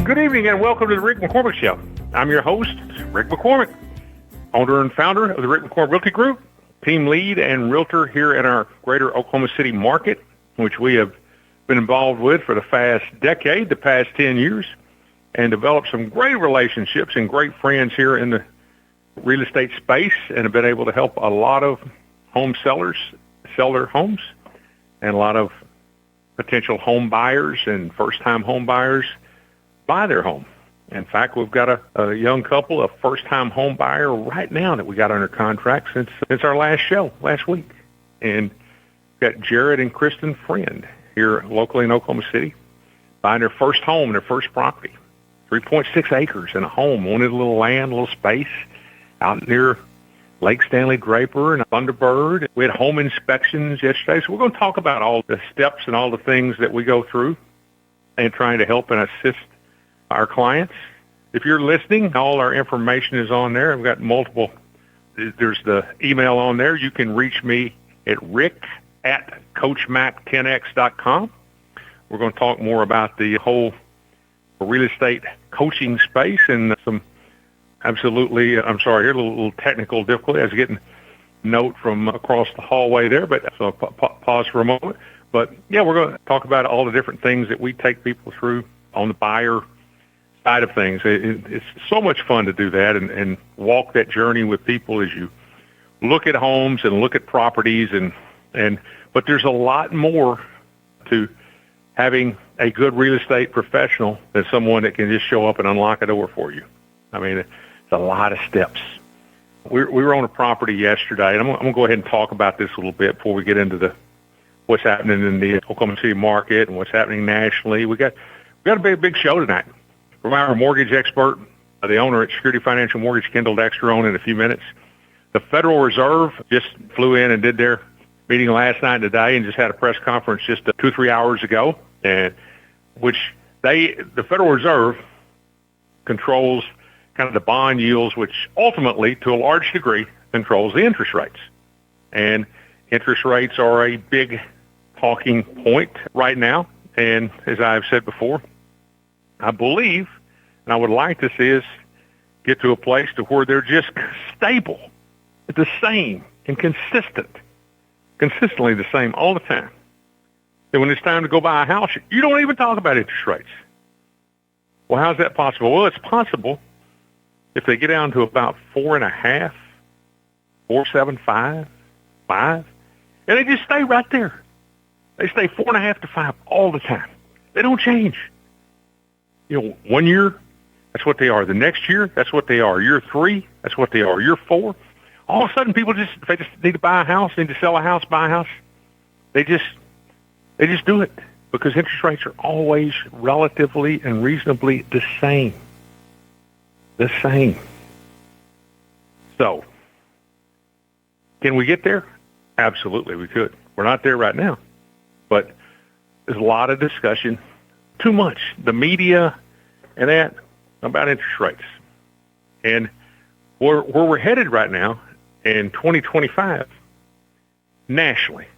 Good evening and welcome to the Rick McCormick Show. I'm your host, Rick McCormick, owner and founder of the Rick McCormick Realty Group, team lead and realtor here in our greater Oklahoma City market, which we have been involved with for the past decade, the past 10 years, and developed some great relationships and great friends here in the real estate space and have been able to help a lot of home sellers sell their homes and a lot of potential home buyers and first-time home buyers buy their home. In fact, we've got a young couple, a first-time home buyer right now that we got under contract since our last show last week. And we've got Jared and Kristen Friend here locally in Oklahoma City buying their first home, their first property, 3.6 acres and a home, wanted a little land, a little space out near Lake Stanley Draper and Thunderbird. We had home inspections yesterday, so we're going to talk about all the steps and all the things that we go through and trying to help and assist our clients. If you're listening, all our information is on there. I've got multiple. There's the email on there. You can reach me at rick@coachmac10x.com. We're going to talk more about the whole real estate coaching space and some absolutely, I'm sorry, here a little technical difficulty. I was getting a note from across the hallway there, but so pause for a moment. But yeah, we're going to talk about all the different things that we take people through on the buyer side of things. It's so much fun to do that and walk that journey with people as you look at homes and look at properties but there's a lot more to having a good real estate professional than someone that can just show up and unlock a door for you. I mean, it's a lot of steps. We were on a property yesterday, and I'm going to go ahead and talk about this a little bit before we get into what's happening in the Oklahoma City market and what's happening nationally. We got a big show tonight. From our mortgage expert, the owner at Security Financial Mortgage, Kendal Dexter, on in a few minutes. The Federal Reserve just flew in and did their meeting last night and today and just had a press conference just 2 or 3 hours ago, and the Federal Reserve controls kind of the bond yields, which ultimately, to a large degree, controls the interest rates. And interest rates are a big talking point right now. And as I've said before, I believe, and I would like to see us get to a place to where they're just stable, the same and consistently the same all the time. And when it's time to go buy a house, you don't even talk about interest rates. Well, how's that possible? Well, it's possible if they get down to about 4.5, 4.75, 5, and they just stay right there. They stay 4.5 to 5 all the time. They don't change. 1 year, that's what they are. The next year, that's what they are. Year 3, that's what they are. Year 4, all of a sudden people if they just need to buy a house, need to sell a house, buy a house, they just do it because interest rates are always relatively and reasonably the same. The same. So, can we get there? Absolutely, we could. We're not there right now, but there's a lot of discussion. Too much. The media and that about interest rates. And where we're headed right now in 2025 nationally.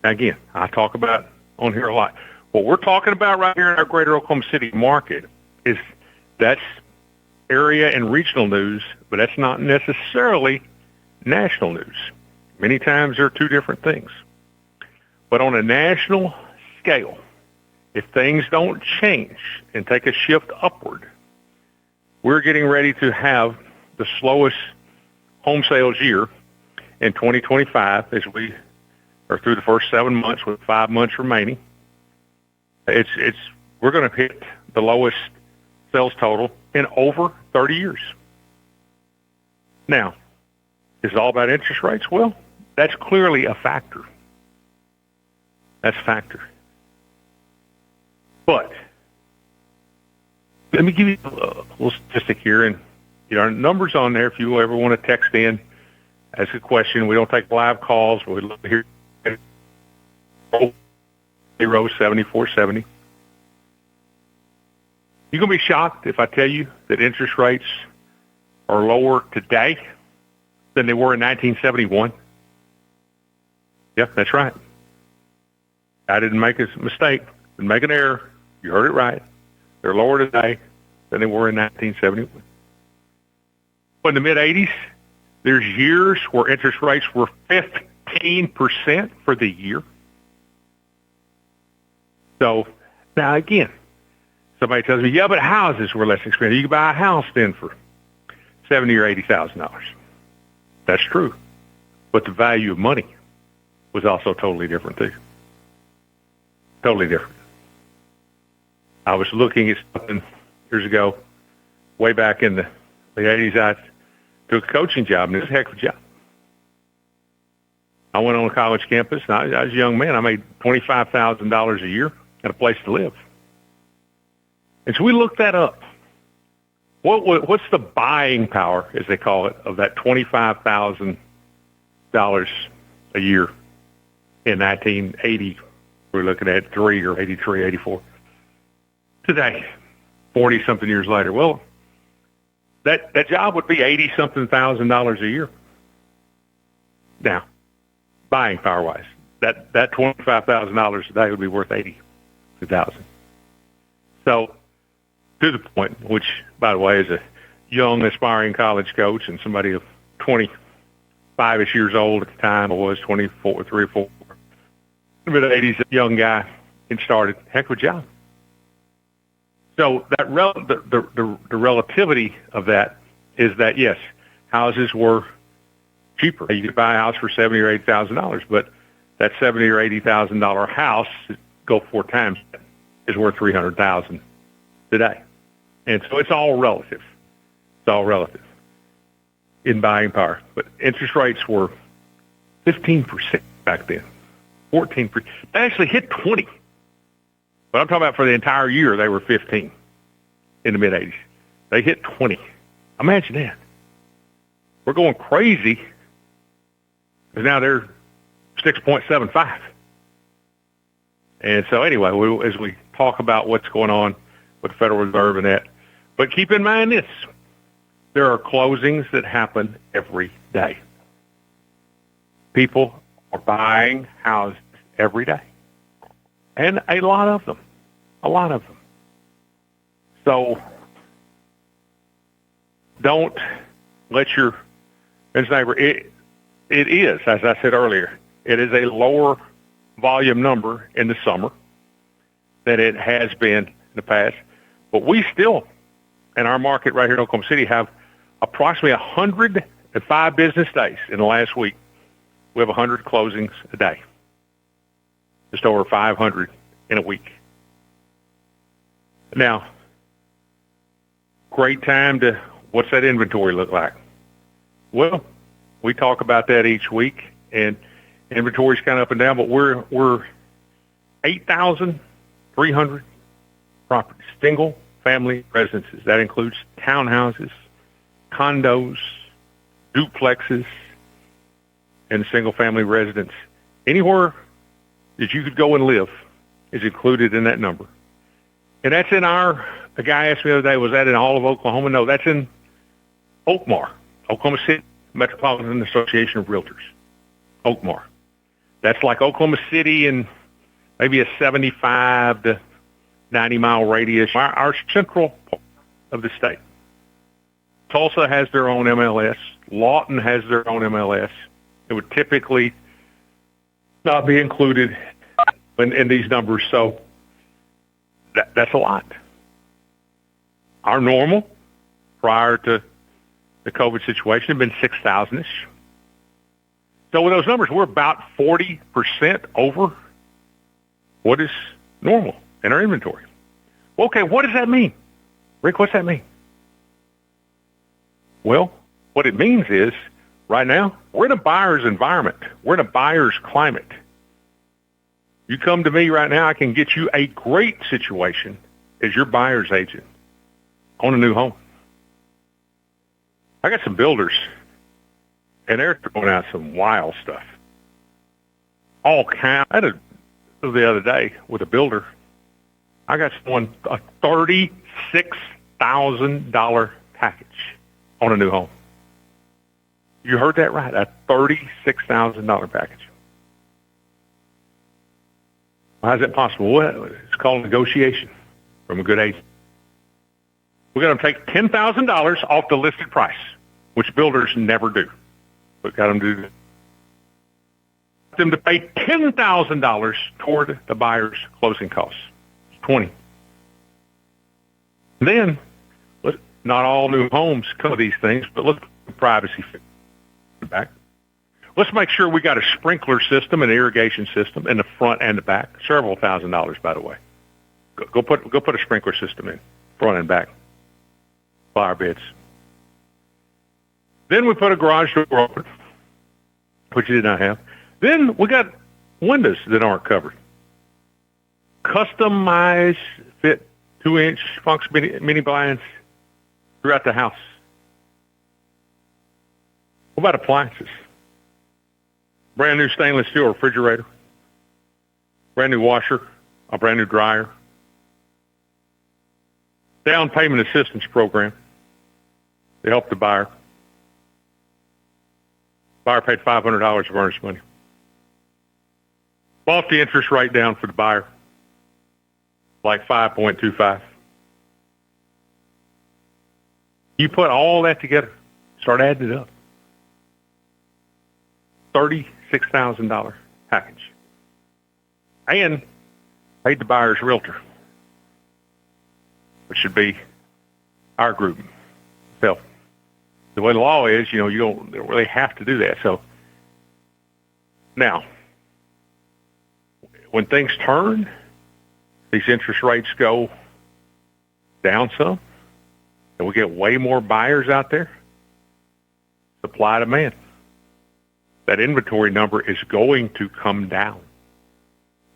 Now, again, I talk about on here a lot. What we're talking about right here in our greater Oklahoma City market that's area and regional news, but that's not necessarily national news. Many times they're two different things. But on a national scale, if things don't change and take a shift upward, we're getting ready to have the slowest home sales year in 2025 as we are through the first 7 months with 5 months remaining. We're going to hit the lowest sales total in over 30 years. Now, is it all about interest rates? Well, that's clearly a factor. That's a factor. But let me give you a little statistic here, and our numbers on there. If you ever want to text in, ask a question. We don't take live calls, but we'd love to hear 07470. You're going to be shocked if I tell you that interest rates are lower today than they were in 1971. Yeah, that's right. I didn't make a mistake. Didn't make an error. You heard it right. They're lower today than they were in 1971. But in the mid-'80s, there's years where interest rates were 15% for the year. So now again, somebody tells me, yeah, but houses were less expensive. You could buy a house then for $70,000 or $80,000. That's true. But the value of money was also totally different too. Totally different. I was looking at something years ago, way back in the 80s. I took a coaching job, and it was a heck of a job. I went on a college campus, and I was a young man. I made $25,000 a year and a place to live. And so we looked that up. What's the buying power, as they call it, of that $25,000 a year in 1980? We're looking at 3 or 83, 84. Today, 40-something years later. Well, that job would be $80-something thousand a year. Now, buying power-wise, that $25,000 a day would be worth $82,000. So, to the point, which, by the way, as a young, aspiring college coach and somebody of 25-ish years old at the time, I was 24, 3 or 4, mid-'80s, a young guy, and started, heck of a job. So that the relativity of that is that, yes, houses were cheaper. You could buy a house for $70,000 or $80,000, but that $70,000 or $80,000 house, go 4 times, is worth $300,000 today. And so it's all relative. It's all relative in buying power. But interest rates were 15% back then, 14%. They actually hit 20. But I'm talking about for the entire year, they were 15 in the mid-'80s. They hit 20. Imagine that. We're going crazy because now they're 6.75. And so anyway, as we talk about what's going on with the Federal Reserve and that, but keep in mind this, there are closings that happen every day. People are buying houses every day. And a lot of them. A lot of them. So don't let your neighbor, it is, as I said earlier, it is a lower volume number in the summer than it has been in the past. But we still, in our market right here in Oklahoma City, have approximately 105 business days in the last week. We have 100 closings a day. Just over 500 in a week. Now, great time to, what's that inventory look like? Well, we talk about that each week, and inventory's kind of up and down, but we're 8,300 properties, single-family residences. That includes townhouses, condos, duplexes, and single-family residence. Anywhere that you could go and live is included in that number. And that's in a guy asked me the other day, was that in all of Oklahoma? No, that's in Oakmar, Oklahoma City Metropolitan Association of Realtors, Oakmar. That's like Oklahoma City and maybe a 75 to 90-mile radius, our central part of the state. Tulsa has their own MLS. Lawton has their own MLS. It would typically not be included in these numbers, so that's a lot. Our normal prior to the COVID situation had been 6,000-ish. So with those numbers, we're about 40% over what is normal in our inventory. Well, okay, what does that mean? Rick, what's that mean? Well, what it means is, right now, we're in a buyer's environment. We're in a buyer's climate. You come to me right now, I can get you a great situation as your buyer's agent on a new home. I got some builders, and they're throwing out some wild stuff. All kinds. I had the other day with a builder. I got someone a $36,000 package on a new home. You heard that right, a $36,000 package. How is that possible? Well, it's called negotiation from a good agent. We got them to take $10,000 off the listed price, which builders never do. But got them to pay $10,000 toward the buyer's closing costs. 20. Then, not all new homes come with these things, but look at the privacy back. Let's make sure we got a sprinkler system and irrigation system in the front and the back. Several $1,000s, by the way. Go put a sprinkler system in front and back. Flower beds. Then we put a garage door open, which you did not have. Then we got windows that aren't covered. Customized fit 2-inch Funk's mini blinds throughout the house. What about appliances? Brand new stainless steel refrigerator, brand new washer, a brand new dryer, down payment assistance program to help the buyer. Buyer paid $500 of earnest money. Bought the interest rate down for the buyer, like 5.25. You put all that together, start adding it up. $36,000 package. And paid the buyer's realtor, which should be our group. So the way the law is, you don't really have to do that. So now, when things turn, these interest rates go down some, and we get way more buyers out there, supply demand. That inventory number is going to come down.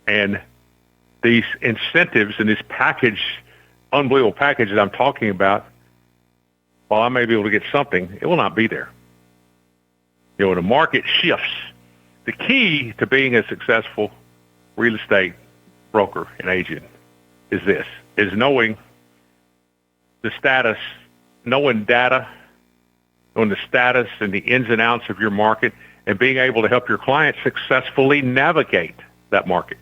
And these incentives in this package, unbelievable package that I'm talking about, while I may be able to get something, it will not be there. The market shifts. The key to being a successful real estate broker and agent is knowing the status, knowing data, knowing the status and the ins and outs of your market, and being able to help your clients successfully navigate that market.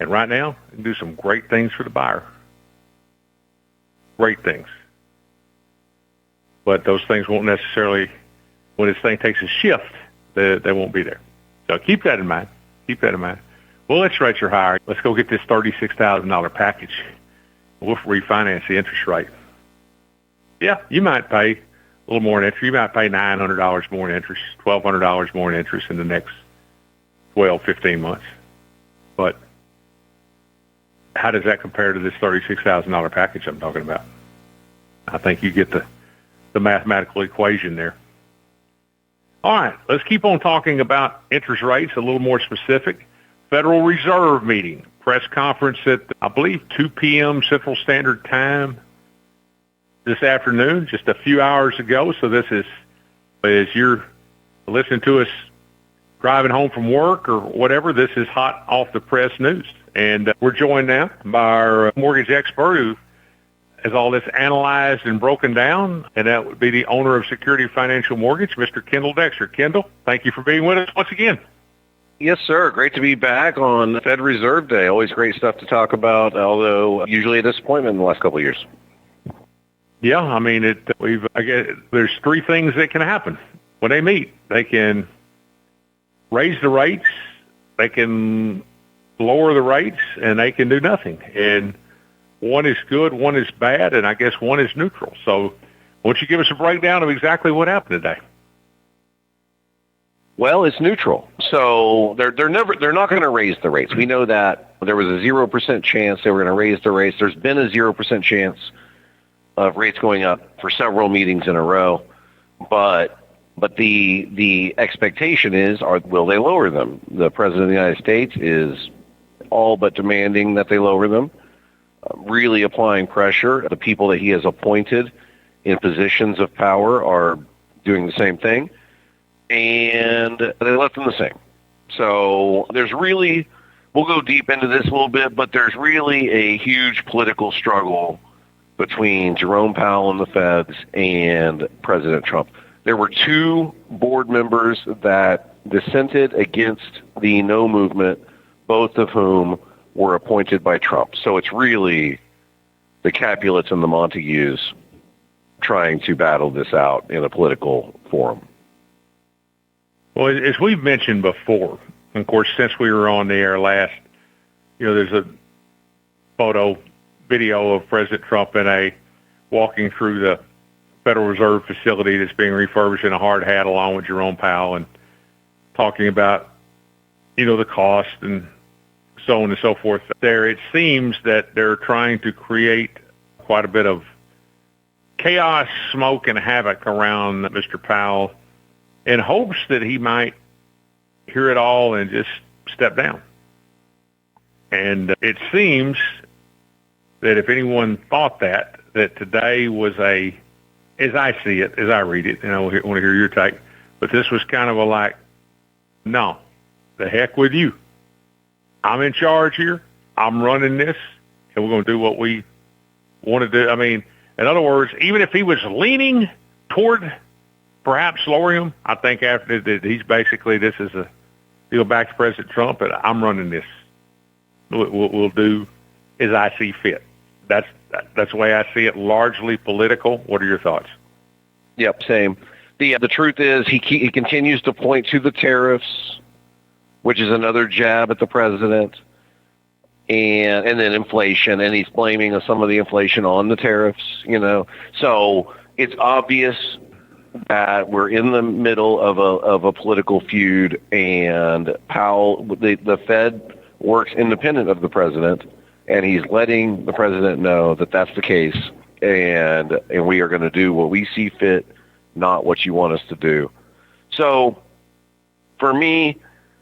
And right now, you can do some great things for the buyer. Great things. But those things won't necessarily, when this thing takes a shift, they won't be there. So keep that in mind. Keep that in mind. Well, let's rate your higher. Let's go get this $36,000 package. We'll refinance the interest rate. Yeah, you might pay a little more in interest. You might pay $900 more in interest, $1,200 more in interest in the next 12, 15 months. But how does that compare to this $36,000 package I'm talking about? I think you get the mathematical equation there. All right, let's keep on talking about interest rates, a little more specific. Federal Reserve meeting, press conference at, I believe, 2 p.m. Central Standard Time this afternoon, just a few hours ago. So this is, as you're listening to us driving home from work or whatever, this is hot off the press news. And we're joined now by our mortgage expert who has all this analyzed and broken down, and that would be the owner of Security Financial Mortgage, Mr. Kendal Dexter. Kendal, thank you for being with us once again. Yes, sir. Great to be back on Fed Reserve Day. Always great stuff to talk about, although usually a disappointment in the last couple of years. Yeah, I mean, there's three things that can happen when they meet. They can raise the rates, they can lower the rates, and they can do nothing. And one is good, one is bad, and I guess one is neutral. So why don't you give us a breakdown of exactly what happened today? Well, it's neutral. So they're not going to raise the rates. We know that there was a 0% chance they were going to raise the rates. There's been a 0% chance of rates going up for several meetings in a row. But the expectation is, will they lower them? The President of the United States is all but demanding that they lower them, really applying pressure. The people that he has appointed in positions of power are doing the same thing, and they left them the same. So there's really, we'll go deep into this a little bit, but there's really a huge political struggle between Jerome Powell and the Feds and President Trump. There were two board members that dissented against the no movement, both of whom were appointed by Trump. So it's really the Capulets and the Montagues trying to battle this out in a political forum. Well, as we've mentioned before, of course, since we were on the air last, there's a video of President Trump walking through the Federal Reserve facility that's being refurbished in a hard hat along with Jerome Powell and talking about, the cost and so on and so forth. There, it seems that they're trying to create quite a bit of chaos, smoke, and havoc around Mr. Powell in hopes that he might hear it all and just step down. And it seems that if anyone thought that today was as I see it, as I read it, and I want to hear your take, but this was kind of no, the heck with you. I'm in charge here. I'm running this, and we're going to do what we want to do. I mean, in other words, even if he was leaning toward perhaps lowering him, I think after that he's basically, this is a deal back to President Trump, and I'm running this. We'll do as I see fit. That's the way I see it, largely political. What are your thoughts? Yep, same. The truth is he continues to point to the tariffs, which is another jab at the president, and then inflation, and he's blaming some of the inflation on the tariffs, So it's obvious that we're in the middle of a political feud, and Powell, the Fed works independent of the president, and he's letting the president know that that's the case, and we are going to do what we see fit, not what you want us to do. So for me,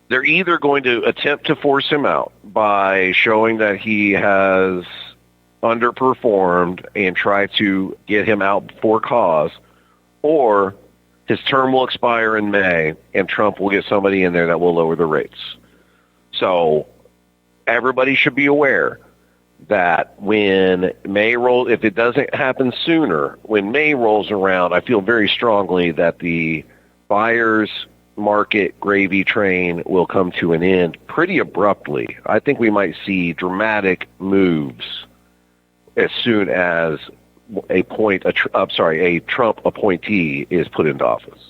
they're either going to attempt to force him out by showing that he has underperformed and try to get him out for cause, or his term will expire in May and Trump will get somebody in there that will lower the rates. So everybody should be aware that when May rolls, if it doesn't happen sooner, when May rolls around, I feel very strongly that the buyer's market gravy train will come to an end pretty abruptly. I think we might see dramatic moves as soon as a Trump appointee is put into office.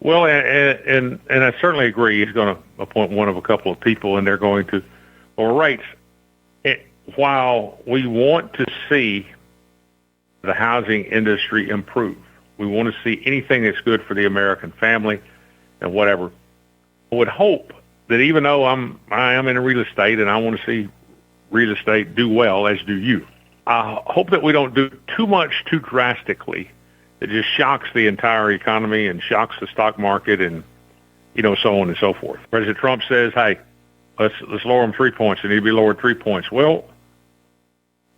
Well, and I certainly agree. He's going to appoint one of a couple of people, and they're going to lower rates. While we want to see the housing industry improve, we want to see anything that's good for the American family and whatever. I would hope that even though I am in real estate and I want to see real estate do well, as do you, I hope that we don't do too much too drastically that just shocks the entire economy and shocks the stock market and, so on and so forth. President Trump says, hey, let's lower them 3 points. They need to be lowered 3 points. Well,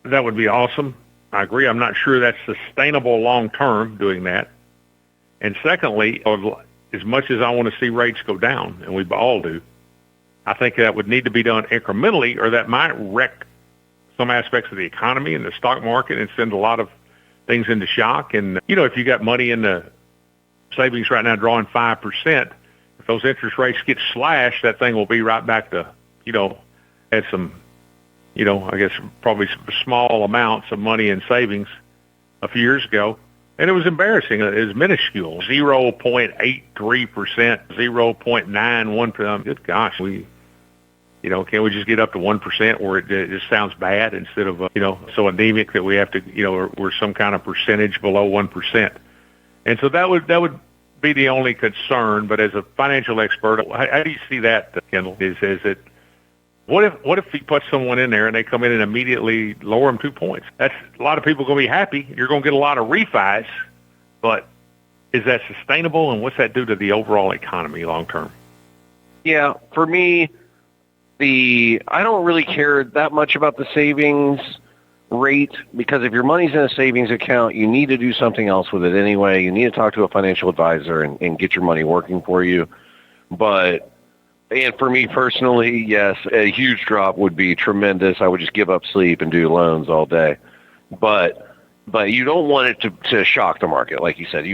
that would be awesome. I agree. I'm not sure that's sustainable long term doing that. And secondly, as much as I want to see rates go down, and we all do, I think that would need to be done incrementally, or that might wreck some aspects of the economy and the stock market and send a lot of things into shock. And, if you got money in the savings right now drawing 5%, if those interest rates get slashed, that thing will be right back to, at some, I guess probably some small amounts of money in savings a few years ago. And it was embarrassing. It was minuscule, 0.83%, 0.91%. Good gosh, can't we just get up to 1% where it just sounds bad instead of, so anemic that we have to, we're some kind of percentage below 1%. And so that would be the only concern. But as a financial expert, how do you see that, Kendal? Is it, what if he puts someone in there and they come in and immediately lower them 2 points? That's a lot of people going to be happy. You're going to get a lot of refis, but is that sustainable? And what's that do to the overall economy long term? Yeah, for me, I don't really care that much about the savings rate, because if your money's in a savings account, you need to do something else with it anyway. You need to talk to a financial advisor and get your money working for you. And for me personally, yes, a huge drop would be tremendous. I would just give up sleep and do loans all day. But you don't want it to shock the market, like you said.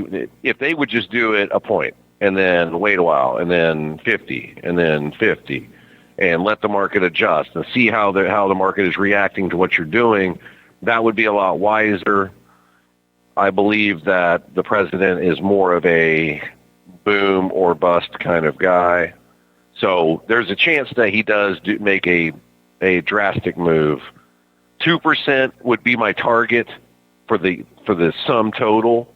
If they would just do it a point and then wait a while and then 50 and then 50 and let the market adjust and see how the market is reacting to what you're doing, that would be a lot wiser. I believe that the president is more of a boom or bust kind of guy. So there's a chance that he does make a drastic move. 2% would be my target for the sum total,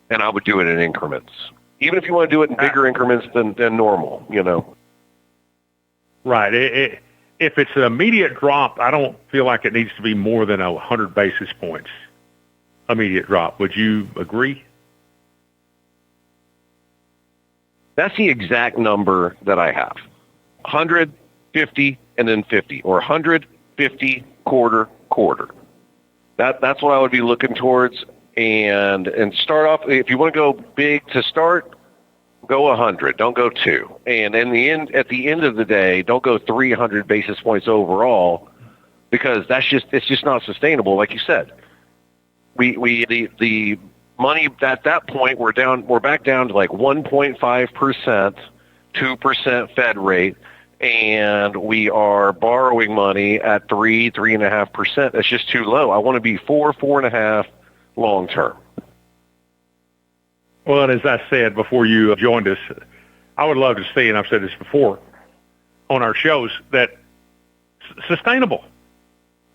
and I would do it in increments. Even if you want to do it in bigger increments than normal, Right. If it's an immediate drop, I don't feel like it needs to be more than 100 basis points. Immediate drop. Would you agree? That's the exact number that I have. 100, 50, and then 50, or 100, 50, quarter. That's what I would be looking towards. And start off, if you want to go big to start, go 100. Don't go 2. And at the end of the day, don't go 300 basis points overall, because it's just not sustainable. Like you said, the money at that point, we're back down to like 1.5%, 2% Fed rate, and we are borrowing money at 3.5%. That's just too low. I want to be 4.5 long term. Well, and as I said before you joined us, I would love to see, and I've said this before on our shows, that sustainable.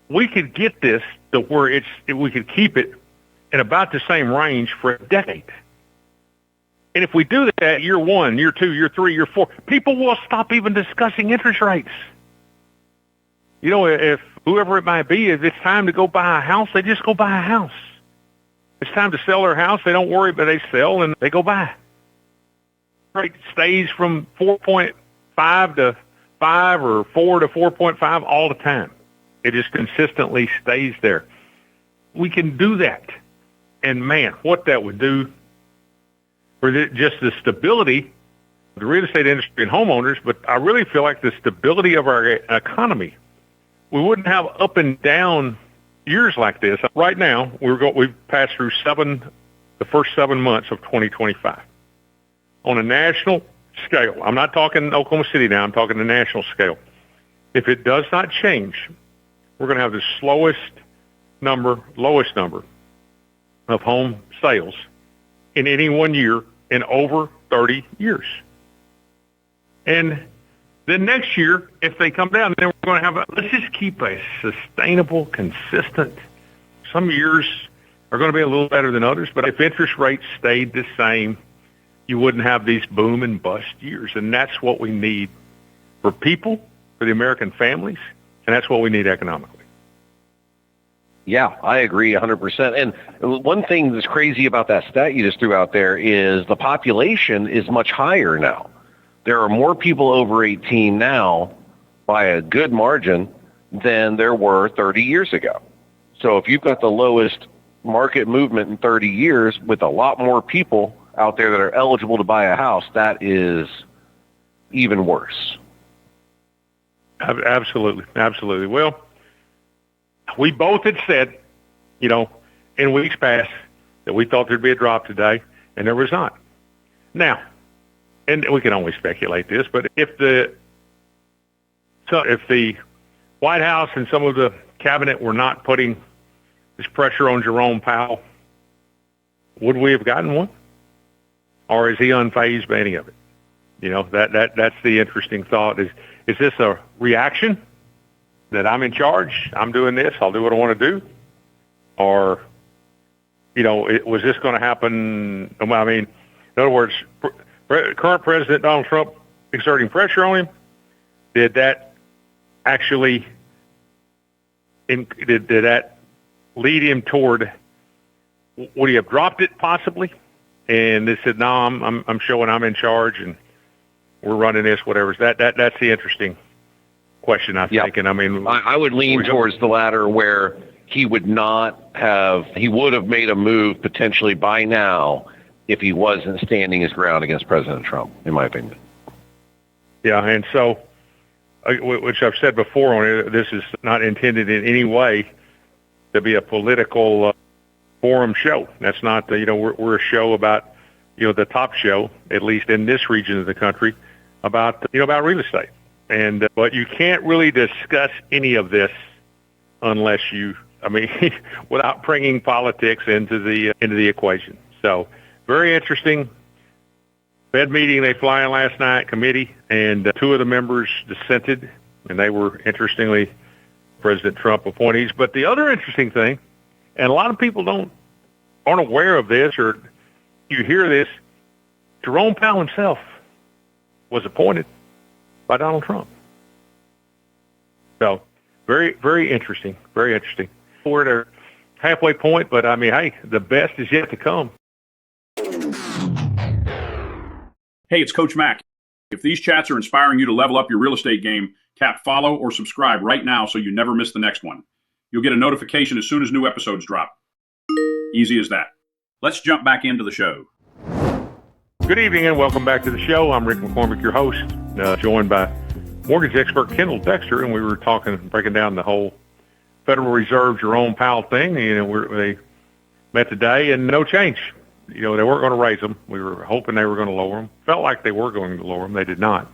We could get this to where we could keep it in about the same range for a decade. And if we do that year 1, year 2, year 3, year 4, people will stop even discussing interest rates. If whoever it might be, if it's time to go buy a house, they just go buy a house. It's time to sell their house, they don't worry, but they sell and they go buy. Rate stays from 4.5 to 5 or 4 to 4.5 all the time. It just consistently stays there. We can do that. And man, what that would do for just the stability of the real estate industry and homeowners, but I really feel like the stability of our economy. We wouldn't have up and down years like this. Right now, we've passed through the first 7 months of 2025. On a national scale, I'm not talking Oklahoma City now, I'm talking the national scale. If it does not change, we're going to have the lowest number of home sales in any one year in over 30 years. And then next year, if they come down, then we're going to have let's just keep a sustainable, consistent. Some years are going to be a little better than others, but if interest rates stayed the same, you wouldn't have these boom and bust years. And that's what we need for people, for the American families, and that's what we need economically. Yeah, I agree 100%. And one thing that's crazy about that stat you just threw out there is the population is much higher now. There are more people over 18 now by a good margin than there were 30 years ago. So if you've got the lowest market movement in 30 years with a lot more people out there that are eligible to buy a house, that is even worse. Absolutely. Well, we both had said, in weeks past that we thought there'd be a drop today, and there was not. Now, and we can only speculate this, but if the White House and some of the cabinet were not putting this pressure on Jerome Powell, would we have gotten one? Or is he unfazed by any of it? That's the interesting thought. Is this a reaction that I'm in charge, I'm doing this, I'll do what I want to do? Or, was this going to happen? I mean, in other words, current President Donald Trump exerting pressure on him, did that actually, did that lead him toward, would he have dropped it possibly? And they said, no, I'm showing I'm in charge and we're running this, whatever. That's the interesting question, I think. And I mean, I would lean towards the latter, where he would have made a move potentially by now if he wasn't standing his ground against President Trump, in my opinion. Yeah, and so, which I've said before, this is not intended in any way to be a political forum show. That's not, we're a show about, the top show, at least in this region of the country, about real estate. And but you can't really discuss any of this unless you I mean, without bringing politics into the equation. So very interesting. Fed meeting, they fly in last night, committee, and two of the members dissented, and they were, interestingly, President Trump appointees. But the other interesting thing, and a lot of people aren't aware of this, or you hear this, Jerome Powell himself was appointed by Donald Trump. So very, very interesting, very interesting. We're at a halfway point, but I mean, hey, the best is yet to come. Hey, it's Coach Mac. If these chats are inspiring you to level up your real estate game, tap follow or subscribe right now so you never miss the next one. You'll get a notification as soon as new episodes drop. Easy as that. Let's jump back into the show. Good evening and welcome back to the show. I'm Rick McCormick, your host, joined by mortgage expert Kendal Dexter, and we were breaking down the whole Federal Reserve Jerome Powell thing. They met today and no change. They weren't going to raise them. We were hoping they were going to lower them. Felt like they were going to lower them. They did not.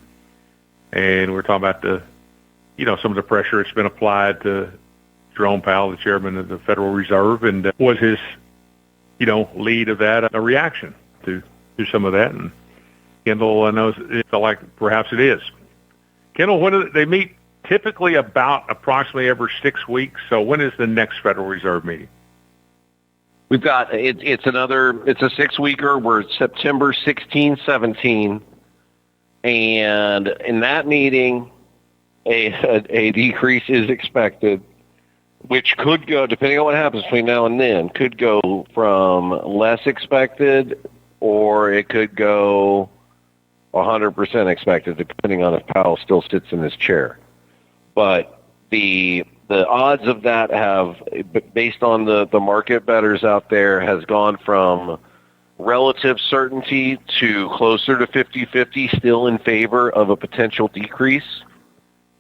And we're talking about some of the pressure that's been applied to Jerome Powell, the chairman of the Federal Reserve, and was his, lead of that a reaction to some of that. And Kendal knows it felt like perhaps it is. Kendal, when do they meet? Typically about approximately every 6 weeks. So when is the next Federal Reserve meeting? We've got it's a 6-weeker. We're September 16, 17, and in that meeting, a decrease is expected, which could go, depending on what happens between now and then, could go from less expected, or it could go 100% expected, depending on if Powell still sits in his chair. But the odds of that have, based on the market bettors out there, has gone from relative certainty to closer to 50-50, still in favor of a potential decrease.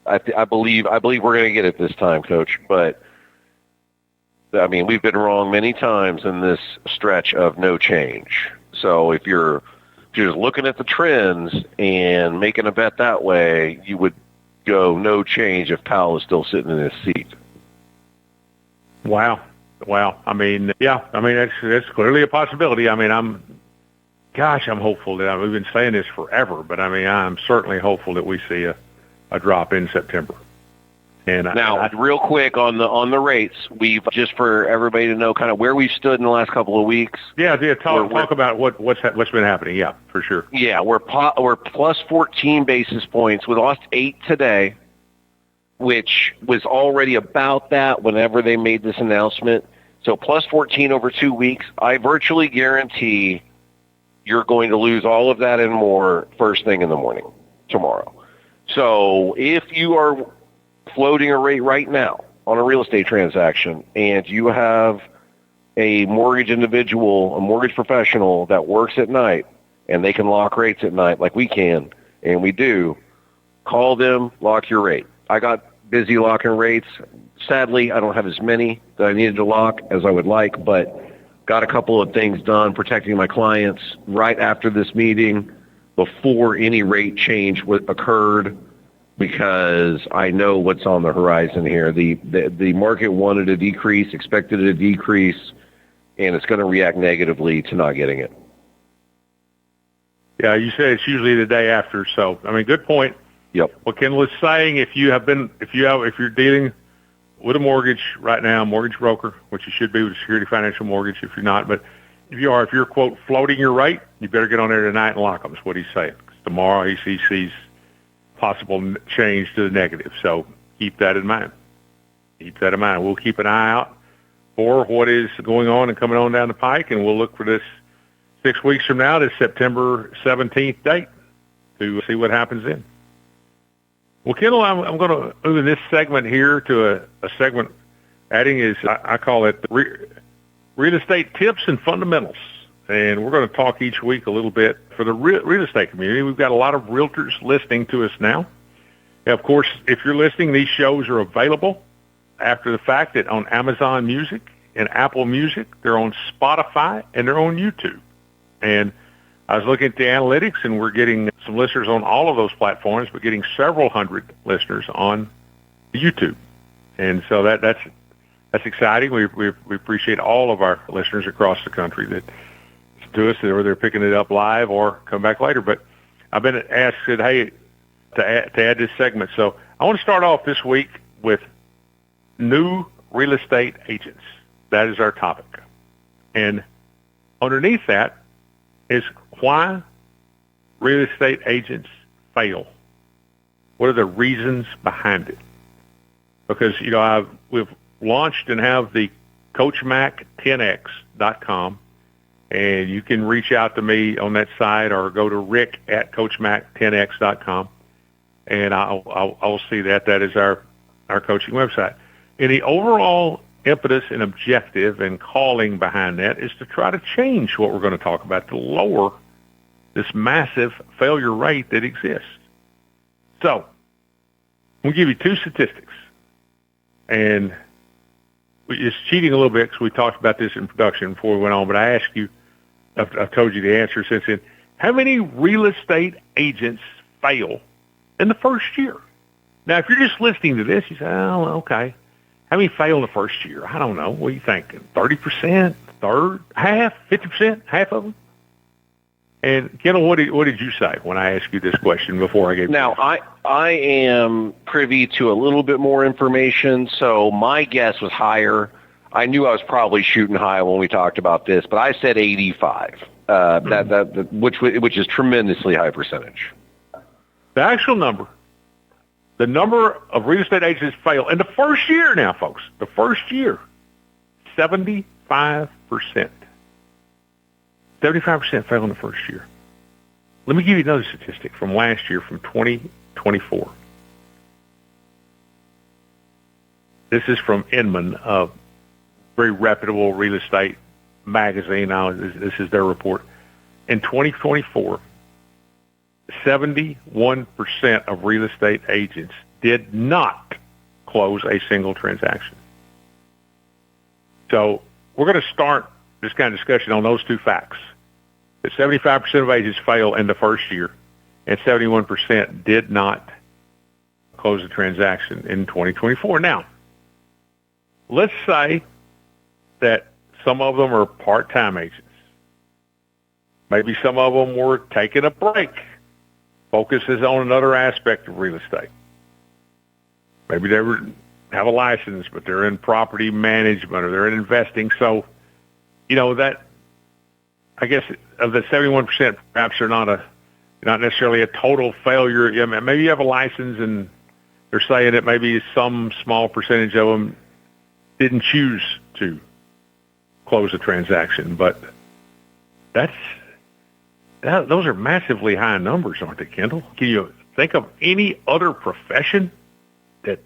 I believe we're going to get it this time, Coach. But I mean, we've been wrong many times in this stretch of no change. So if you're just looking at the trends and making a bet that way, you would go no change if Powell is still sitting in his seat. Wow. I mean, that's clearly a possibility. I mean, I'm hopeful that we've been saying this forever, but I mean, I'm certainly hopeful that we see a drop in September. And now, real quick on the rates, we've, just for everybody to know kind of where we've stood in the last couple of weeks. Yeah, talk about what's been happening. Yeah, for sure. Yeah, we're plus 14 basis points. We lost 8 today, which was already about that whenever they made this announcement. So plus 14 over 2 weeks. I virtually guarantee you're going to lose all of that and more first thing in the morning tomorrow. So if you are floating a rate right now on a real estate transaction and you have a mortgage individual, a mortgage professional that works at night and they can lock rates at night like we can, and we do, call them, lock your rate. I got busy locking rates. Sadly, I don't have as many that I needed to lock as I would like, but got a couple of things done protecting my clients right after this meeting before any rate change occurred, because I know what's on the horizon here. The market wanted a decrease, expected a decrease, and it's going to react negatively to not getting it. Yeah, you said it's usually the day after. So, I mean, good point. Yep. What Kendal is saying, if you're dealing with a mortgage right now, mortgage broker, which you should be with a Security Financial Mortgage if you're not, but if you're, quote, floating your rate, you better get on there tonight and lock them, is what he's saying. 'Cause tomorrow he sees possible change to the negative. So keep that in mind. We'll keep an eye out for what is going on and coming on down the pike, and we'll look for this 6 weeks from now, this September 17th date, to see what happens then. Well, Kendal, I'm going to move in this segment here to a segment adding is, I call it real estate tips and fundamentals. And we're going to talk each week a little bit for the real estate community. We've got a lot of realtors listening to us now. And of course, if you're listening, these shows are available after the fact on Amazon Music and Apple Music. They're on Spotify, and they're on YouTube. And I was looking at the analytics, and we're getting some listeners on all of those platforms, but getting several hundred listeners on YouTube. And so that's that's exciting. We appreciate all of our listeners across the country that to us, or they're picking it up live or come back later. But I've been asked, hey, to add this segment. So I want to start off this week with new real estate agents. That is our topic. And underneath that is why real estate agents fail. What are the reasons behind it? Because, we've launched and have the CoachMac10x.com, and you can reach out to me on that site or go to Rick at CoachMac10x.com, and I'll see that. That is our coaching website. And the overall impetus and objective and calling behind that is to try to change what we're going to talk about, to lower this massive failure rate that exists. So, we'll give you two statistics. And it's cheating a little bit because we talked about this in production before we went on, but I asked you, I've told you the answer since then. How many real estate agents fail in the first year? Now, if you're just listening to this, you say, oh, okay. How many fail in the first year? I don't know. What are you thinking? 30%? Third? Half? 50%? Half of them? And Kendal, what did you say when I asked you this question before I gave you Now, I am privy to a little bit more information, so my guess was higher. I knew I was probably shooting high when we talked about this, but I said 85, which is tremendously high percentage. The actual number, the number of real estate agents fail in the first year now, folks, the first year, 75%. 75% fail in the first year. Let me give you another statistic from last year, from 2024. This is from Inman, a very reputable real estate magazine. Now, this is their report. In 2024, 71% of real estate agents did not close a single transaction. So we're going to start this kind of discussion on those two facts. That 75% of agents fail in the first year, and 71% did not close the transaction in 2024. Now, let's say that some of them are part-time agents. Maybe some of them were taking a break, focuses on another aspect of real estate. Maybe they have a license, but they're in property management or they're in investing. So, that, I guess, of the 71%, perhaps they're not necessarily a total failure. Maybe you have a license and they're saying that maybe some small percentage of them didn't choose to close a transaction, but those are massively high numbers, aren't they, Kendal? Can you think of any other profession that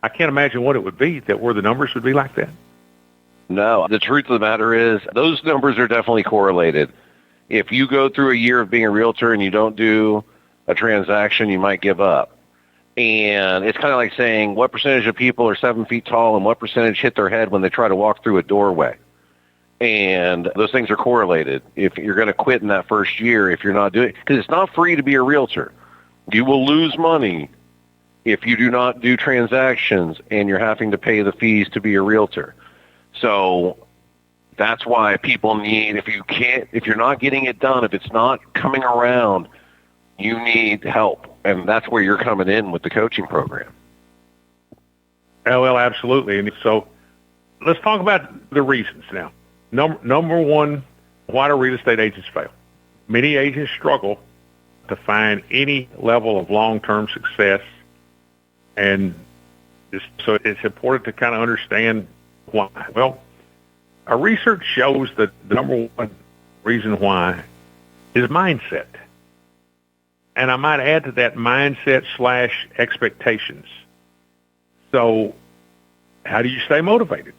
I can't imagine what it would be where the numbers would be like that? No, the truth of the matter is those numbers are definitely correlated. If you go through a year of being a realtor and you don't do a transaction, you might give up. And it's kind of like saying what percentage of people are 7 feet tall and what percentage hit their head when they try to walk through a doorway. And those things are correlated. If you're going to quit in that first year, if you're not doing it, because it's not free to be a realtor. You will lose money if you do not do transactions and you're having to pay the fees to be a realtor. So that's why people need, if you're not getting it done, if it's not coming around, you need help. And that's where you're coming in with the coaching program. Well, absolutely. And so let's talk about the reasons now. Number one, why do real estate agents fail? Many agents struggle to find any level of long-term success. And so it's important to kind of understand why. Well, our research shows that the number one reason why is mindset. And I might add to that mindset / expectations. So how do you stay motivated?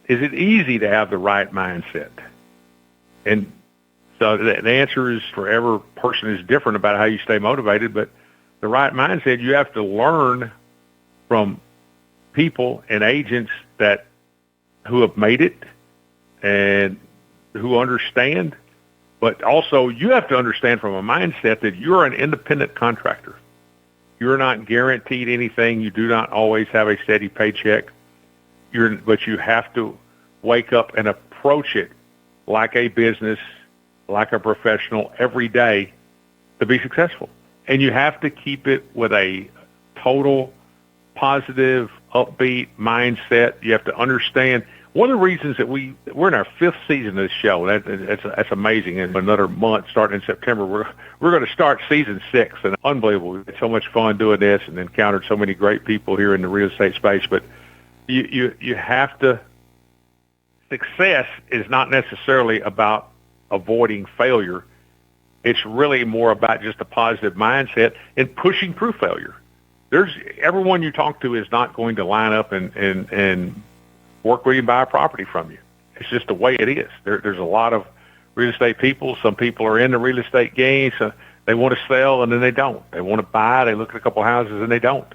Is it easy to have the right mindset? And so the answer is for every person is different about how you stay motivated, but the right mindset, you have to learn from people and agents who have made it and who understand. But also, you have to understand from a mindset that you're an independent contractor. You're not guaranteed anything. You do not always have a steady paycheck. but you have to wake up and approach it like a business, like a professional every day to be successful. And you have to keep it with a total positive, upbeat mindset. You have to understand one of the reasons that we're in our 5th season of this show. That's amazing. In another month, starting in September, we're going to start season 6, and unbelievable. We had so much fun doing this, and encountered so many great people here in the real estate space. But you have to. Success is not necessarily about avoiding failure. It's really more about just a positive mindset and pushing through failure. Everyone you talk to is not going to line up and work with you and buy a property from you. It's just the way it is. There's a lot of real estate people. Some people are in the real estate game, so they want to sell and then they don't. They want to buy, they look at a couple houses and they don't.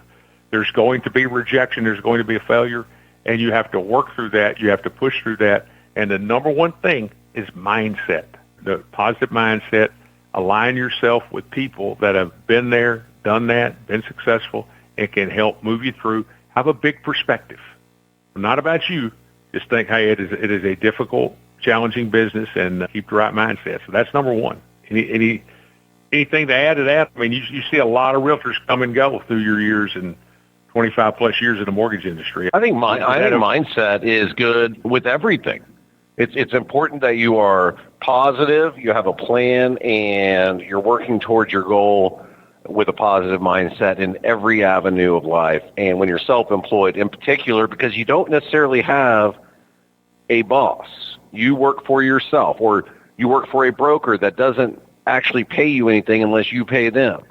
There's going to be rejection. There's going to be a failure, and you have to work through that. You have to push through that. And the number one thing is mindset, the positive mindset. Align yourself with people that have been there, done that, been successful, and can help move you through. Have a big perspective. Not about you. Just think, hey, it is a difficult, challenging business, and keep the right mindset. So that's number one. Anything to add to that? I mean, you see a lot of realtors come and go through your years and 25 plus years in the mortgage industry. I think mindset is good with everything. It's important that you are positive, you have a plan, and you're working towards your goal with a positive mindset in every avenue of life. And when you're self-employed in particular, because you don't necessarily have a boss. You work for yourself, or you work for a broker that doesn't actually pay you anything unless you pay them.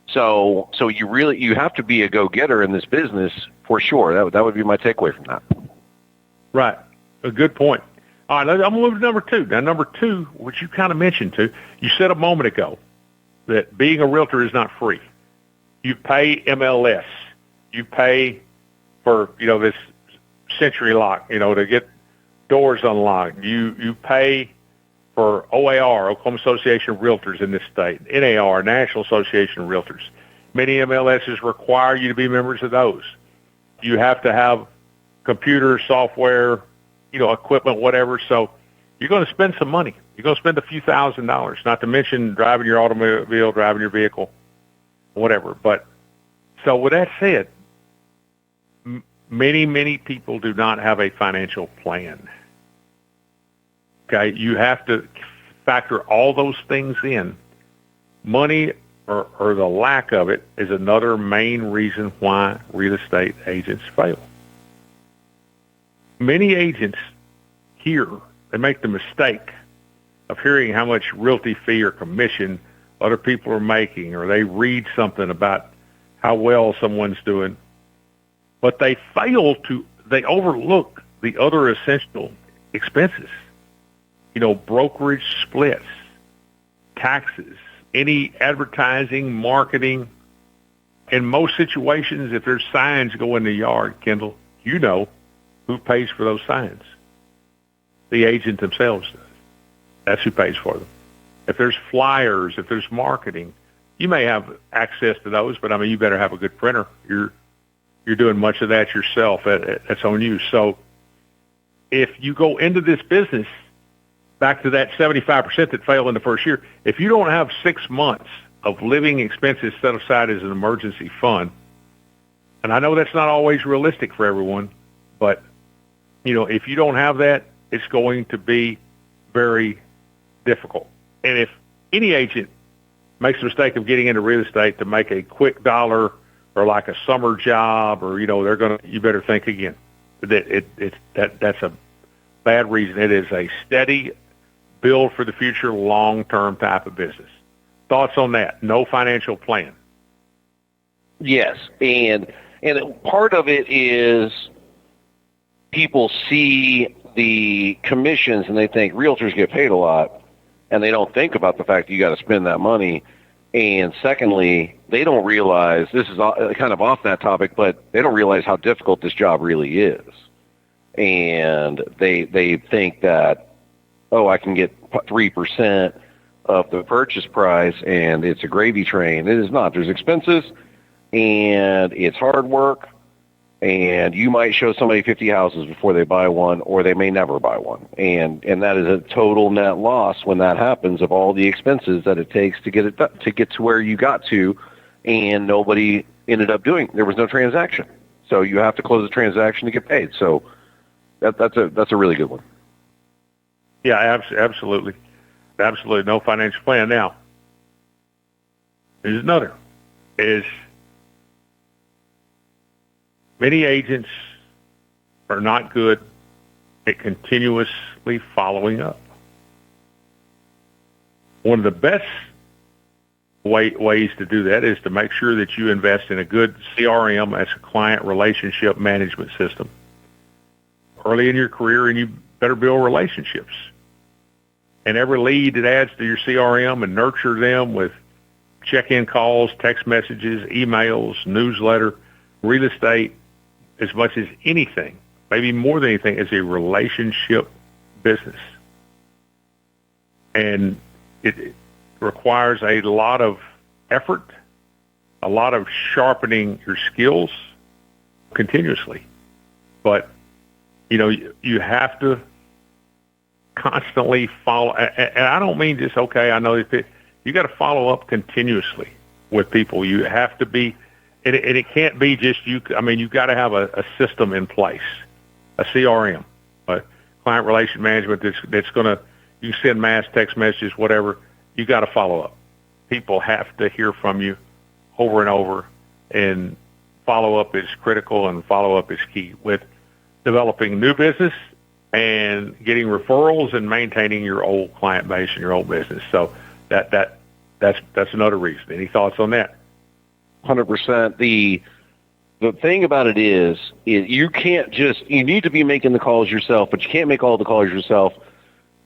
So you have to be a go-getter in this business for sure. That would be my takeaway from that. Right. A good point. All right, I'm going to move to number 2. Now, number 2, which you kind of mentioned too, you said a moment ago that being a realtor is not free. You pay MLS. You pay for, this Century Lock, to get doors unlocked. You pay for OAR, Oklahoma Association of Realtors in this state, NAR, National Association of Realtors. Many MLSs require you to be members of those. You have to have computer, software, equipment, whatever. So you're going to spend some money. You're going to spend a few $1,000s, not to mention driving your automobile, driving your vehicle, whatever. But so with that said, many people do not have a financial plan. Okay, you have to factor all those things in. Money or the lack of it is another main reason why real estate agents fail. Many agents they make the mistake of hearing how much realty fee or commission other people are making, or they read something about how well someone's doing, but they overlook the other essential expenses. Brokerage splits, taxes, any advertising, marketing. In most situations, if there's signs go in the yard, Kendall, who pays for those signs? The agent themselves does. That's who pays for them. If there's flyers, if there's marketing, you may have access to those, but you better have a good printer. You're doing much of that yourself. That's on you. So if you go into this business, back to that 75% that failed in the first year, if you don't have 6 months of living expenses set aside as an emergency fund, and I know that's not always realistic for everyone, but if you don't have that, it's going to be very difficult. And if any agent makes the mistake of getting into real estate to make a quick dollar or like a summer job, or you better think again. That's a bad reason. It is a steady build for the future, long-term type of business. Thoughts on that? No financial plan. Yes, and part of it is people see the commissions and they think realtors get paid a lot, and they don't think about the fact that you got to spend that money. And secondly, they don't realize, this is kind of off that topic, but they don't realize how difficult this job really is. And they think that, I can get 3% of the purchase price and it's a gravy train. It is not. There's expenses and it's hard work, And you might show somebody 50 houses before they buy one, or they may never buy one. And that is a total net loss when that happens, of all the expenses that it takes to get to where you got to, and nobody ended up doing. There was no transaction. So you have to close the transaction to get paid. So that's a really good one. Yeah, absolutely. Absolutely no financial plan. Now, there's another. Is many agents are not good at continuously following up. One of the best ways to do that is to make sure that you invest in a good CRM as a client relationship management system. Early in your career, and you better build relationships. And every lead that adds to your CRM and nurture them with check-in calls, text messages, emails, newsletter, real estate, as much as anything, maybe more than anything, is a relationship business. And it requires a lot of effort, a lot of sharpening your skills continuously. But, you have to constantly follow. And I don't mean just, okay, I know you got to follow up continuously with people. You have to be, and it can't be just you. I mean, you've got to have a system in place, a CRM, a client relation management that's going to, you send mass text messages, whatever, you got to follow up. People have to hear from you over and over, and follow up is critical, and follow up is key with developing new business and getting referrals and maintaining your old client base and your old business. So that's another reason. Any thoughts on that? 100%. The thing about it is you can't you need to be making the calls yourself, but you can't make all the calls yourself.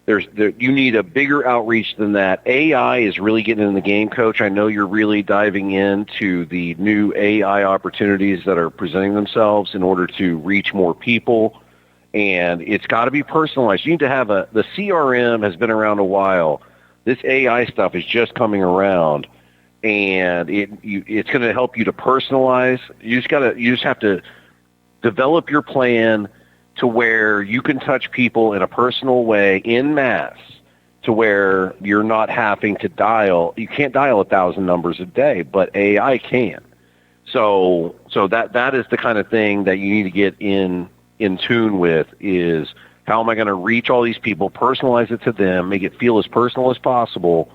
You need a bigger outreach than that. AI is really getting in the game, Coach. I know you're really diving into the new AI opportunities that are presenting themselves in order to reach more people, and it's got to be personalized. You need to have the CRM has been around a while. This AI stuff is just coming around, and it's going to help you to personalize. You just have to develop your plan to where you can touch people in a personal way in mass, to where you're not having to dial. You can't dial 1,000 numbers a day, but AI can. So that is the kind of thing that you need to get in tune with, is how am I going to reach all these people, personalize it to them, make it feel as personal as possible,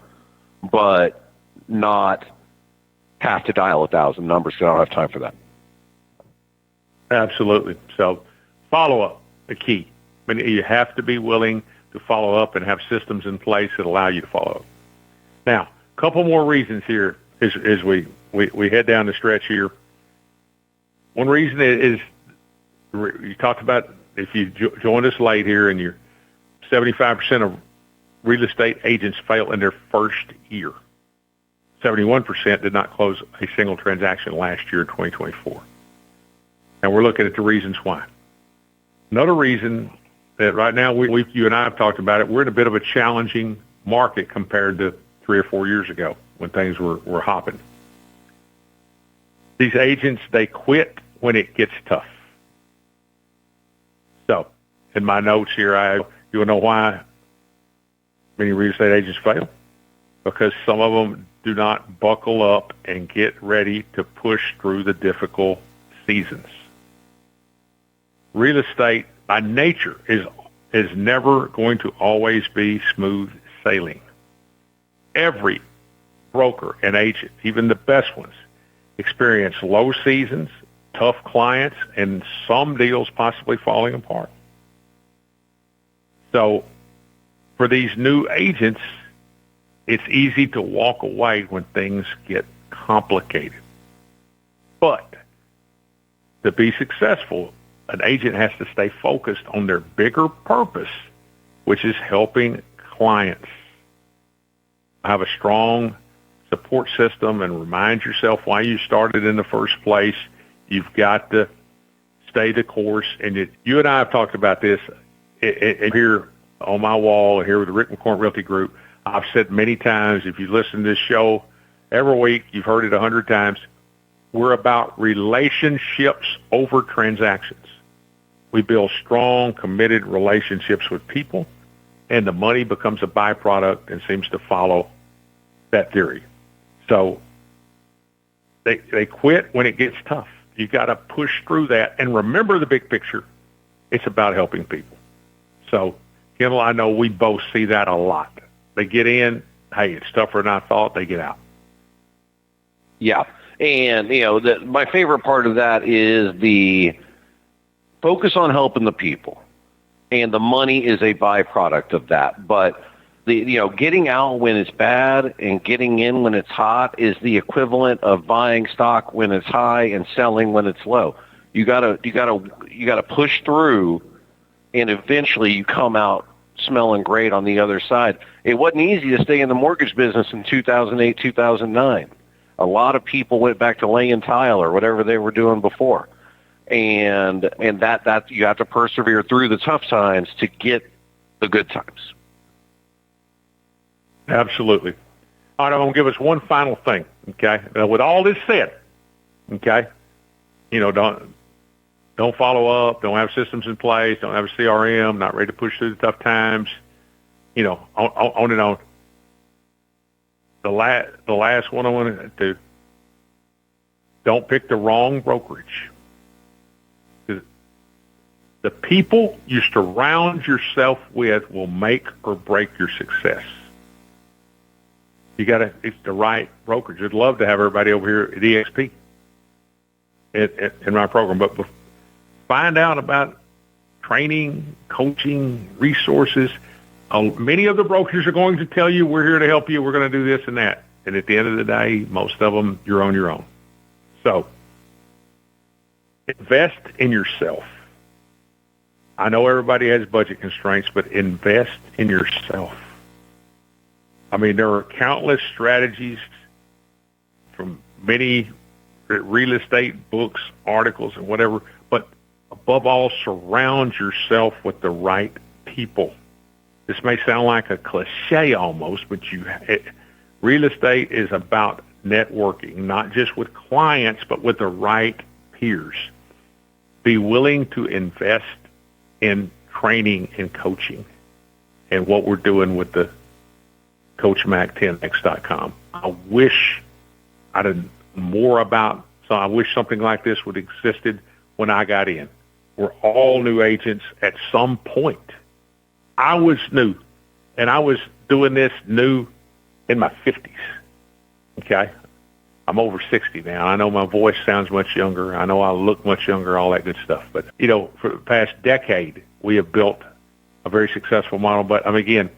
but not have to dial 1,000 numbers, because I don't have time for that. Absolutely. So follow-up, the key. I mean, you have to be willing to follow up and have systems in place that allow you to follow up. Now, a couple more reasons here as we head down the stretch here. One reason is you talked about, if you joined us late here, and you're 75% of real estate agents fail in their first year. 71% did not close a single transaction last year in 2024. And we're looking at the reasons why. Another reason that right now, you and I have talked about it, we're in a bit of a challenging market compared to 3 or 4 years ago when things were hopping. These agents, they quit when it gets tough. So, in my notes here, you want to know why many real estate agents fail? Because some of them do not buckle up and get ready to push through the difficult seasons. Real estate, by nature, is never going to always be smooth sailing. Every broker and agent, even the best ones, experience low seasons, tough clients, and some deals possibly falling apart. So for these new agents, it's easy to walk away when things get complicated. But to be successful, an agent has to stay focused on their bigger purpose, which is helping clients. Have a strong support system and remind yourself why you started in the first place. You've got to stay the course. And you and I have talked about this here on my wall here with the Rick McCormick Realty Group. I've said many times, if you listen to this show every week, you've heard it 100 times, We're about relationships over transactions. We build strong, committed relationships with people, and the money becomes a byproduct and seems to follow that theory. So they quit when it gets tough. You got to push through that and remember the big picture. It's about helping people. So, Kendal, I know we both see that a lot. They get in, hey, it's tougher than I thought, they get out. Yeah. And, my favorite part of that is the focus on helping the people. And the money is a byproduct of that. But, getting out when it's bad and getting in when it's hot is the equivalent of buying stock when it's high and selling when it's low. You gotta push through, and eventually you come out smelling great on the other side. It wasn't easy to stay in the mortgage business in 2008, 2009. A lot of people went back to laying tile or whatever they were doing before. And that you have to persevere through the tough times to get the good times. Absolutely. All right, I'm going to give us one final thing, okay? Now, with all this said, okay, don't follow up, don't have systems in place, don't have a CRM, not ready to push through the tough times, on and on. The last one I want to do, don't pick the wrong brokerage. The people you surround yourself with will make or break your success. It's the right brokerage. I'd love to have everybody over here at EXP in my program, but find out about training, coaching, resources. Many of the brokers are going to tell you, we're here to help you, we're going to do this and that. And at the end of the day, most of them, you're on your own. So invest in yourself. I know everybody has budget constraints, but invest in yourself. I mean, there are countless strategies from many real estate books, articles, and whatever, but above all, surround yourself with the right people. This may sound like a cliche almost, but real estate is about networking, not just with clients, but with the right peers. Be willing to invest in training and coaching and what we're doing with the CoachMac10x.com. I wish I'd have more I wish something like this would have existed when I got in. We're all new agents at some point. I was new, and I was doing this new in my 50s. Okay? I'm over 60 now. I know my voice sounds much younger. I know I look much younger, all that good stuff. But, for the past decade, we have built a very successful model. But, again,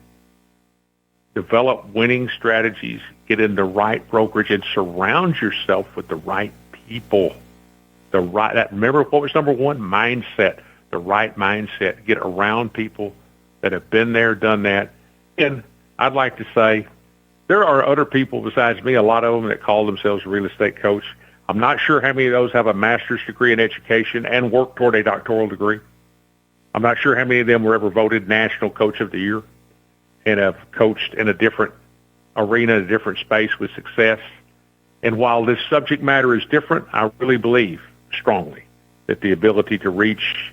develop winning strategies, get in the right brokerage, and surround yourself with the right people. Remember what was number one? Mindset. The right mindset. Get around people that have been there, done that. And I'd like to say there are other people besides me, a lot of them that call themselves a real estate coach. I'm not sure how many of those have a master's degree in education and work toward a doctoral degree. I'm not sure how many of them were ever voted National Coach of the Year and have coached in a different arena, a different space with success. And while this subject matter is different, I really believe strongly that the ability to reach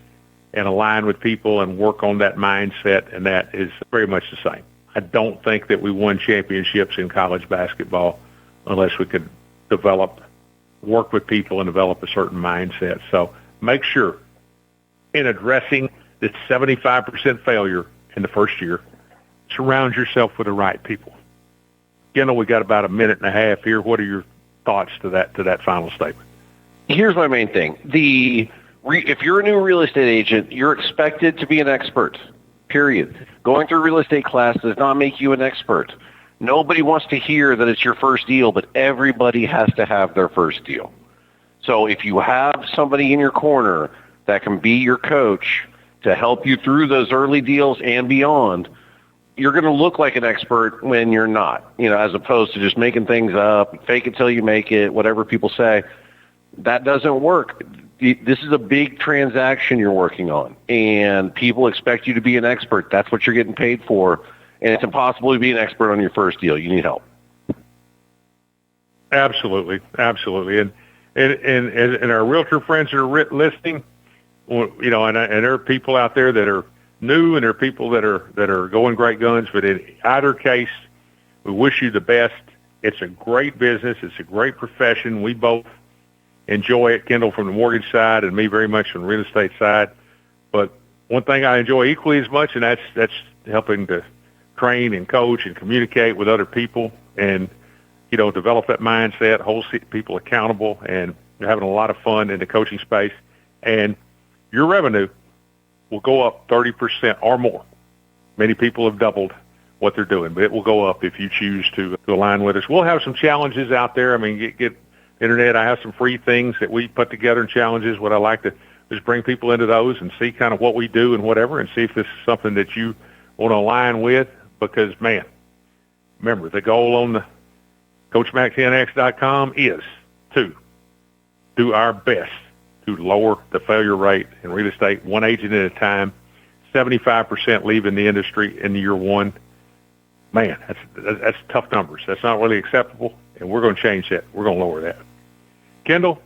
and align with people and work on that mindset, and that is very much the same. I don't think that we won championships in college basketball unless we could work with people and develop a certain mindset. So make sure in addressing this 75% failure in the first year, surround yourself with the right people. Kendal, we got about a minute and a half here. What are your thoughts to that final statement? Here's my main thing. If you're a new real estate agent, you're expected to be an expert, period. Going through real estate class does not make you an expert. Nobody wants to hear that it's your first deal, but everybody has to have their first deal. So if you have somebody in your corner that can be your coach to help you through those early deals and beyond, you're going to look like an expert when you're not, as opposed to just making things up, fake it till you make it, whatever people say. That doesn't work. This is a big transaction you're working on, and people expect you to be an expert. That's what you're getting paid for, and it's impossible to be an expert on your first deal. You need help. Absolutely, absolutely. And and our realtor friends that are listening, and there are people out there that are new, and there are people that are going great guns. But in either case, we wish you the best. It's a great business. It's a great profession. We both enjoy it, Kendal from the mortgage side and me very much from the real estate side. But one thing I enjoy equally as much, and that's helping to train and coach and communicate with other people and, develop that mindset, hold people accountable, and you're having a lot of fun in the coaching space. And your revenue will go up 30% or more. Many people have doubled what they're doing, but it will go up if you choose to align with us. We'll have some challenges out there. I mean, get internet. I have some free things that we put together and challenges. What I like to is bring people into those and see kind of what we do and whatever, and see if this is something that you want to align with. Because, man, remember, the goal on the CoachMac10X.com is to do our best to lower the failure rate in real estate, one agent at a time, 75% leaving the industry in year one. Man, that's tough numbers. That's not really acceptable, and we're going to change that. We're going to lower that. Kendal,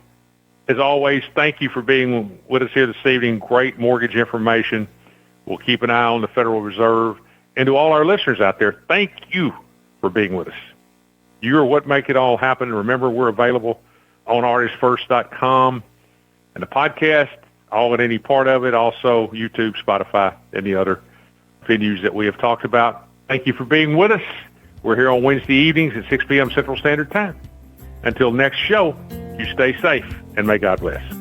as always, thank you for being with us here this evening. Great mortgage information. We'll keep an eye on the Federal Reserve. And to all our listeners out there, thank you for being with us. You are what make it all happen. Remember, we're available on artistfirst.com and the podcast, all and any part of it, also YouTube, Spotify, and the other venues that we have talked about. Thank you for being with us. We're here on Wednesday evenings at 6 p.m. Central Standard Time. Until next show, you stay safe, and may God bless.